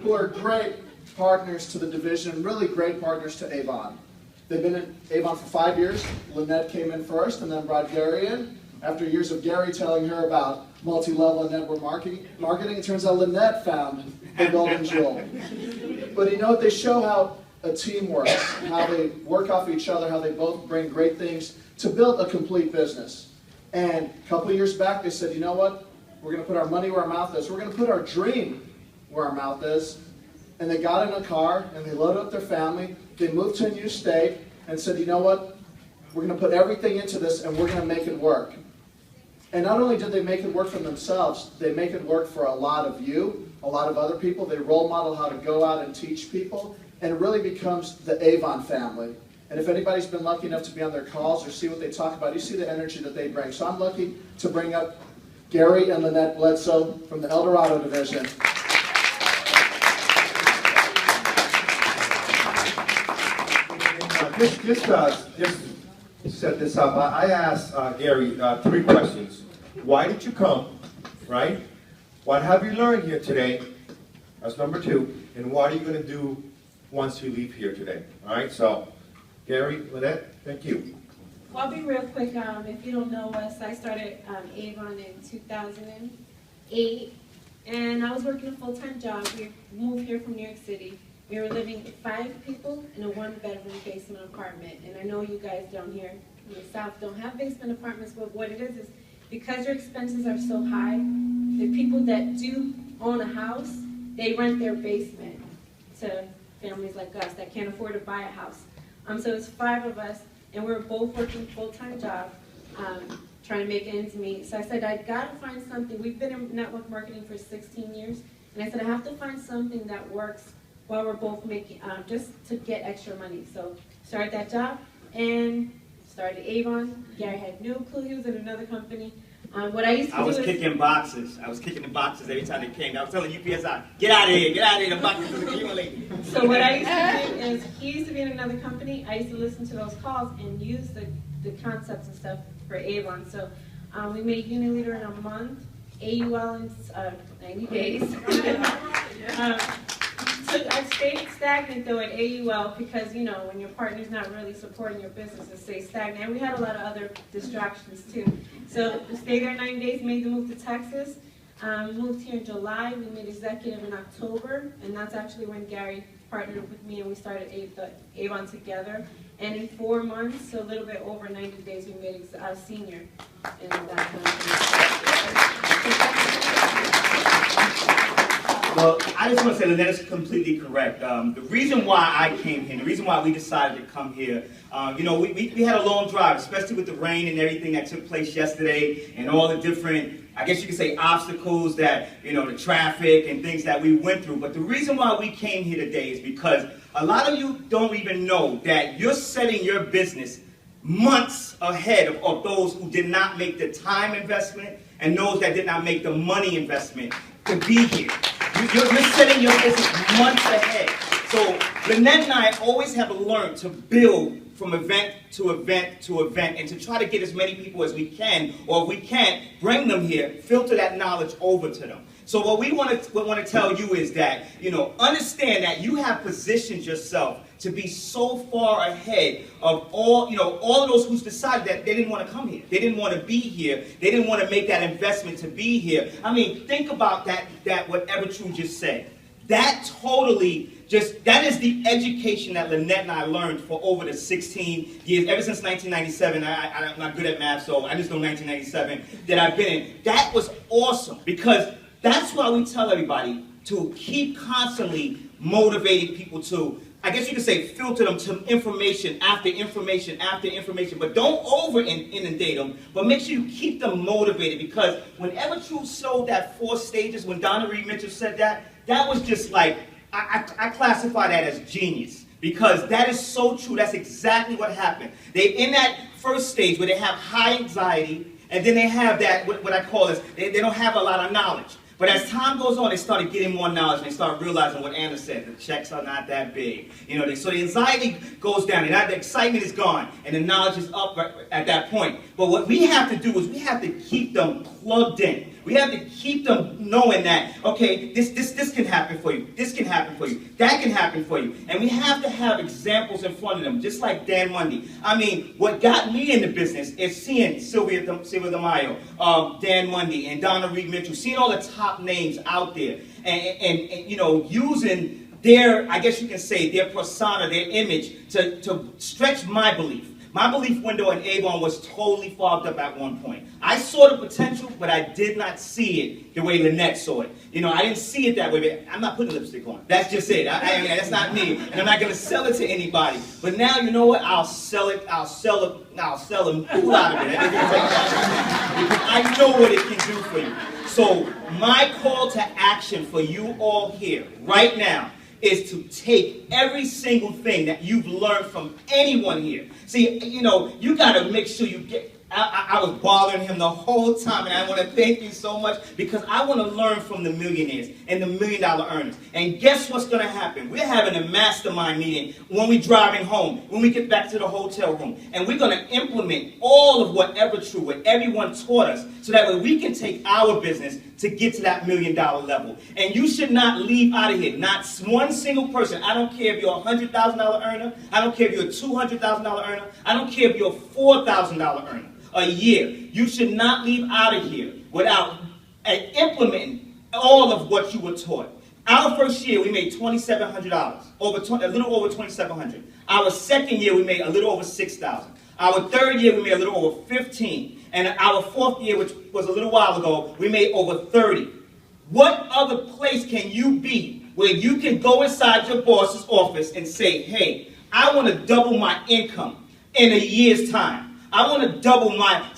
who are great partners to the division, really great partners to Avon. They've been at Avon for 5 years. Lynette came in first and then brought Gary in. After years of Gary telling her about multi-level and network marketing, it turns out Lynette found the golden jewel. But you know what? They show how a team works, how they work off each other, how they both bring great things to build a complete business. And a couple of years back, they said, you know what? We're going to put our money where our mouth is. We're going to put our dream where our mouth is. And they got in a car, and they loaded up their family. They moved to a new state and said, you know what? We're going to put everything into this, and we're going to make it work. And not only did they make it work for themselves, they make it work for a lot of you, a lot of other people. They role model how to go out and teach people, and it really becomes the Avon family. And if anybody's been lucky enough to be on their calls or see what they talk about, you see the energy that they bring. So I'm lucky to bring up Gary and Lynette Bledsoe from the Dorado division. Just set this up. I asked Gary 3 questions. Why did you come, right? What have you learned here today? That's number 2. And what are you going to do once you leave here today? All right, so Gary, Lynette, thank you. Well, I'll be real quick. If you don't know us, I started Avon in 2008, and I was working a full-time job. We moved here from New York City. We were living 5 people in a 1-bedroom basement apartment. And I know you guys down here in the South don't have basement apartments, but what it is because your expenses are so high, the people that do own a house, they rent their basement to families like us that can't afford to buy a house. So it's 5 of us, and we were both working full-time jobs, trying to make ends meet. So I said, I gotta find something. We've been in network marketing for 16 years, and I said, I have to find something that works while we're both making, just to get extra money. So started that job and started Avon. Gary had no clue he was in another company. What I used to do was kicking boxes. I was kicking the boxes every time they came. I was telling UPS, get out of here, the boxes are accumulating. So what I used to do is, he used to be in another company. I used to listen to those calls and use the concepts and stuff for Avon. So we made Unileader in a month, AUL in 90 days. So I stayed stagnant though at AUL because, you know, when your partner's not really supporting your business, it stays stagnant. And we had a lot of other distractions too. So we stayed there 9 days, made the move to Texas. Moved here in July. We made executive in October, and that's actually when Gary partnered with me and we started Avon together. And in 4 months, so a little bit over 90 days, we made senior in that Well, I just want to say Lynette is completely correct. The reason why I came here, the reason why we decided to come here, you know, we had a long drive, especially with the rain and everything that took place yesterday and all the different, I guess you could say, obstacles that, you know, the traffic and things that we went through. But the reason why we came here today is because a lot of you don't even know that you're setting your business months ahead of those who did not make the time investment and those that did not make the money investment to be here. You're setting your business months ahead. So Lynette and I always have learned to build from event to event to event and to try to get as many people as we can, or if we can't, bring them here, filter that knowledge over to them. So what we want to tell you is that, you know, understand that you have positioned yourself to be so far ahead of all, you know, all of those who's decided that they didn't want to come here. They didn't want to be here. They didn't want to make that investment to be here. I mean, think about that whatever True just said. That totally that is the education that Lynette and I learned for over the 16 years, ever since 1997. I'm not good at math, so I just know 1997 that I've been in. That was awesome because that's why we tell everybody to keep constantly motivating people to, I guess you could say, filter them to information after information after information, but don't over inundate them, but make sure you keep them motivated, because whenever True showed that 4 stages, when Donna Reed Mitchell said that was just like, I classify that as genius, because that is so true. That's exactly what happened. They, in that first stage where they have high anxiety, and then they have that, what I call is, they don't have a lot of knowledge. But as time goes on, they started getting more knowledge, and they start realizing what Anna said, the checks are not that big. You know, so the anxiety goes down, and the excitement is gone, and the knowledge is up at that point. But what we have to do is we have to keep them plugged in. We have to keep them knowing that, okay, this can happen for you. This can happen for you. That can happen for you. And we have to have examples in front of them, just like Dan Mundy. I mean, what got me in the business is seeing Sylvia DeMaio, Dan Mundy, and Donna Reed Mitchell, seeing all the top names out there, and you know, using their, I guess you can say, their persona, their image, to stretch my belief. My belief window in Avon was totally fogged up at one point. I saw the potential, but I did not see it the way Lynette saw it. You know, I didn't see it that way. I'm not putting lipstick on. That's just it. I mean, that's not me. And I'm not going to sell it to anybody. But now, you know what? I'll sell it. I'll sell them food out of it. Because I know what it can do for you. So my call to action for you all here, right now, is to take every single thing that you've learned from anyone here. See, you know, you got to make sure you get... I was bothering him the whole time, and I want to thank you so much because I want to learn from the millionaires and the $1 million earners. And guess what's going to happen? We're having a mastermind meeting when we're driving home, when we get back to the hotel room. And we're going to implement all of whatever true, what everyone taught us, so that way we can take our business to get to that $1 million level. And you should not leave out of here. Not one single person. I don't care if you're a $100,000 earner. I don't care if you're a $200,000 earner. I don't care if you're a $4,000 earner a year. You should not leave out of here without implementing all of what you were taught. Our first year, we made $2,700, a little over $2,700. Our second year, we made a little over $6,000. Our third year, we made a little over $15,000. And our fourth year, which was a little while ago, we made over $30,000. What other place can you be where you can go inside your boss's office and say, hey, I want to double my income in a year's time. I want to double my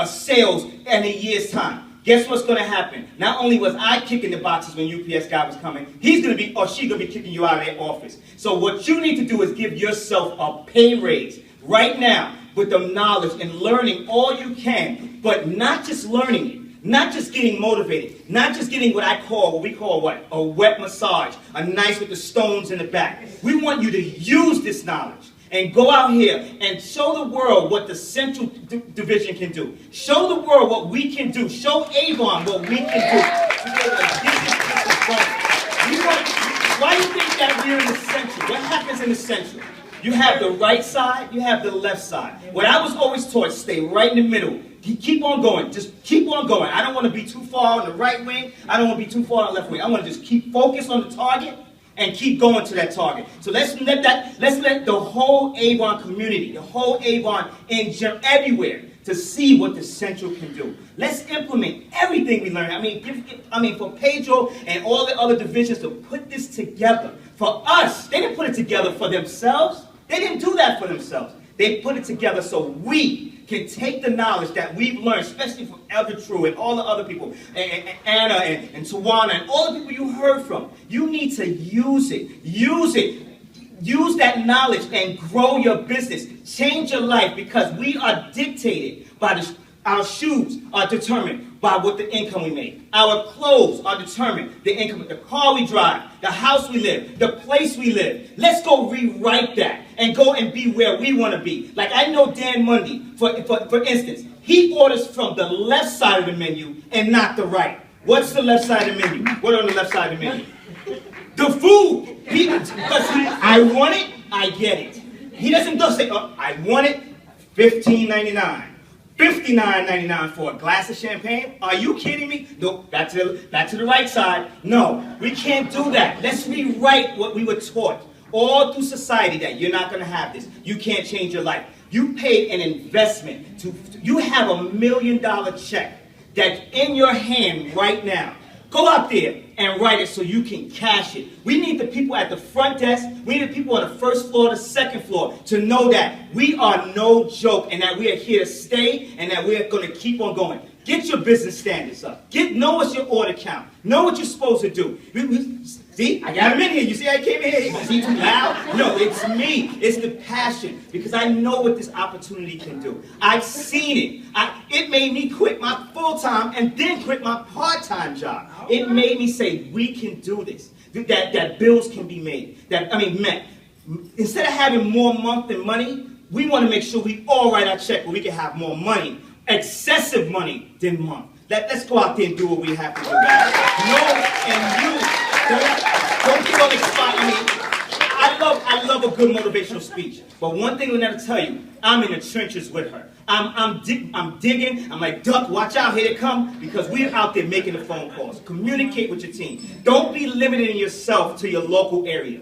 sales in a year's time. Guess what's going to happen? Not only was I kicking the boxes when UPS guy was coming, he's going to be, or she's going to be kicking you out of their office. So what you need to do is give yourself a pay raise right now with the knowledge and learning all you can, but not just learning it, not just getting motivated, not just getting what we call a wet massage, a nice with the stones in the back. We want you to use this knowledge and go out here and show the world what the Central Division can do. Show the world what we can do. Show Avon what we can do. Why do you think that we're in the Central? What happens in the Central? You have the right side, you have the left side. What I was always taught, stay right in the middle. Keep on going. Just keep on going. I don't want to be too far on the right wing. I don't want to be too far on the left wing. I want to just keep focused on the target and keep going to that target. So let's let the whole Avon community, the whole Avon everywhere, to see what the Central can do. Let's implement everything we learned. I mean, for Pedro and all the other divisions to put this together for us. They didn't put it together for themselves. They didn't do that for themselves. They put it together so we can take the knowledge that we've learned, especially from Elder True and all the other people, and Anna and Tawana and all the people you heard from. You need to use it. Use it. Use that knowledge and grow your business. Change your life, because we are dictated by our shoes are determined by what the income we make. Our clothes are determined, the income, the car we drive, the house we live, the place we live. Let's go rewrite that and go and be where we want to be. Like I know Dan Mundy, for instance, he orders from the left side of the menu and not the right. What's the left side of the menu? What on the left side of the menu? The food. I want it, I get it. He doesn't just say, oh, I want it, $15.99. $59.99 for a glass of champagne? Are you kidding me? No, back to the right side. No, we can't do that. Let's rewrite what we were taught all through society, that you're not going to have this. You can't change your life. You pay an investment. You have $1 million check that's in your hand right now. Go out there and write it so you can cash it. We need the people at the front desk, we need the people on the first floor, the second floor, to know that we are no joke and that we are here to stay and that we're going to keep on going. Get your business standards up. Know what's your order count. Know what you're supposed to do. See, I got him in here. You see I came in here? Is he too loud? No, it's me. It's the passion, because I know what this opportunity can do. I've seen it. It made me quit my full-time and then quit my part-time job. It made me say, we can do this. That bills can be met. Instead of having more month than money, we want to make sure we all write our check where we can have more money, excessive money than month. Let's go out there and do what we have to do, guys. Don't get all excited. I mean, I love a good motivational speech. But one thing Lynette will tell you, I'm in the trenches with her. I'm digging. I'm like, duck, watch out, here they come. Because we're out there making the phone calls. Communicate with your team. Don't be limiting yourself to your local area.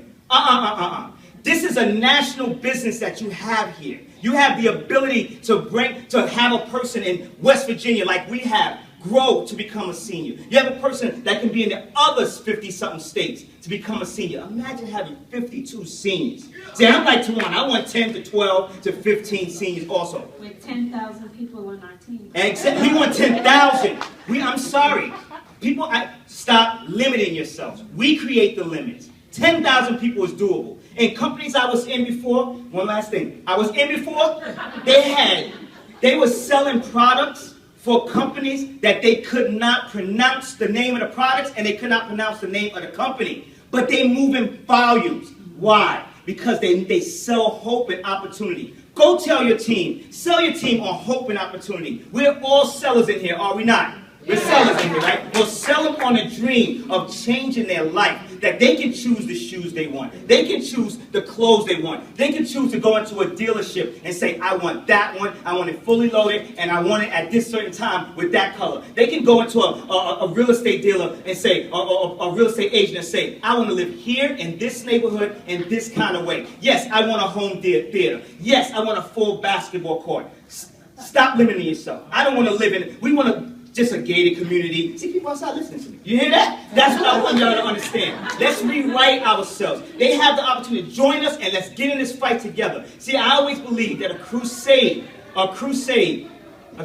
This is a national business that you have here. You have the ability to have a person in West Virginia like we have grow to become a senior. You have a person that can be in the other 50-something states to become a senior. Imagine having 52 seniors. See, I'm like Tewan. I want 10 to 12 to 15 seniors also. With 10,000 people on our team. Exactly. We want 10,000. I'm sorry. People, stop limiting yourselves. We create the limits. 10,000 people is doable. In companies I was in before, one last thing. I was in before, they were selling products for companies that they could not pronounce the name of the products and they could not pronounce the name of the company. But they move in volumes. Why? Because they sell hope and opportunity. Go tell your team. Sell your team on hope and opportunity. We're all sellers in here, are we not? We're sellers in here, right? We'll sell them on a dream of changing their life. That they can choose the shoes they want. They can choose the clothes they want. They can choose to go into a dealership and say, I want that one. I want it fully loaded, and I want it at this certain time with that color. They can go into a real estate dealer and say, a real estate agent and say, I want to live here in this neighborhood in this kind of way. Yes, I want a home theater. Yes, I want a full basketball court. Stop limiting yourself. I don't want to live in, we want to just a gated community. See, people outside listening to me. You hear that? That's what I want y'all to understand. Let's rewrite ourselves. They have the opportunity to join us and let's get in this fight together. See, I always believe that a crusade, I'm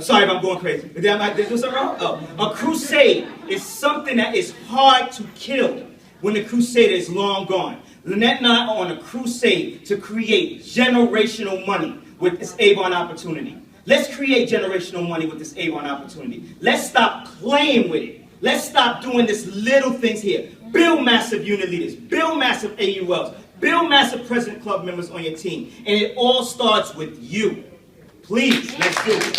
sorry if I'm going crazy. Did I do something wrong? Oh. A crusade is something that is hard to kill when the crusader is long gone. Lynette and I are on a crusade to create generational money with this Avon opportunity. Let's create generational money with this Avon opportunity. Let's stop playing with it. Let's stop doing this little things here. Build massive unit leaders. Build massive AULs. Build massive President Club members on your team. And it all starts with you. Please, let's do it.